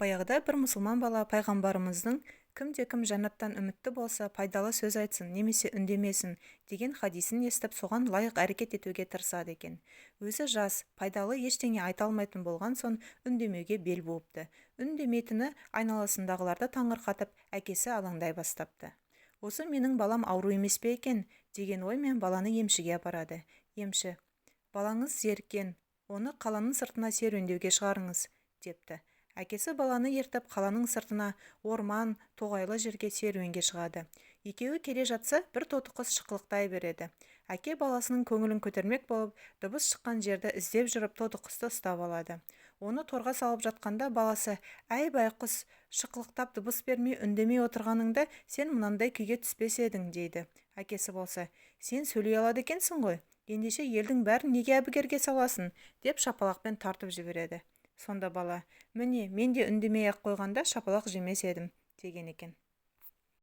Баяғыда бір мұсылман бала пайғамбарымыздың кімде-кім жәннаттан үмітті болса, пайдалы сөз айтсын, немесе үндемесін деген хадисін естіп, соған лайық әрекет етуге тырысады екен. Өзі жас, пайдалы ештеңе айта алмайтын болған соң үндемеуге бел буыпты. Үндемейтіні айналасындағыларды таңырқатып, әкесі алаңдай бастапты. Осы менің балам ауру емес пе екен деген оймен баланы емшіге апарады. Емші: балаңыз зеріккен, оны қаланың сыртына серуендеуге шығарыңыз, депті. Әкесі баланы ертіп қаланың сыртына, орман, тоғайлы жерге серуенге шығады. Екеуі келе жатса, бір тоты құс шықылықтай береді. Әке баласының көңілін көтермек болып, дыбыс шыққан жерді іздеп жүріп, тоты құсты ұстап алады. Оны торға салып жатқанда баласы: әй байқұс, шықылықтап дыбыс бермей үндемей отырғаныңда сен мынандай күйге түспес едің, дейді. Әкесі болса: сен сөйлей алады екенсің ғой, ендеше елдің бәрін неге әбігерге саласың, деп шапалақпен тартып жібереді. Сонда бала: міне, мен де үндемей-ақ қойғанда шапалақ жемес едім, деген екен.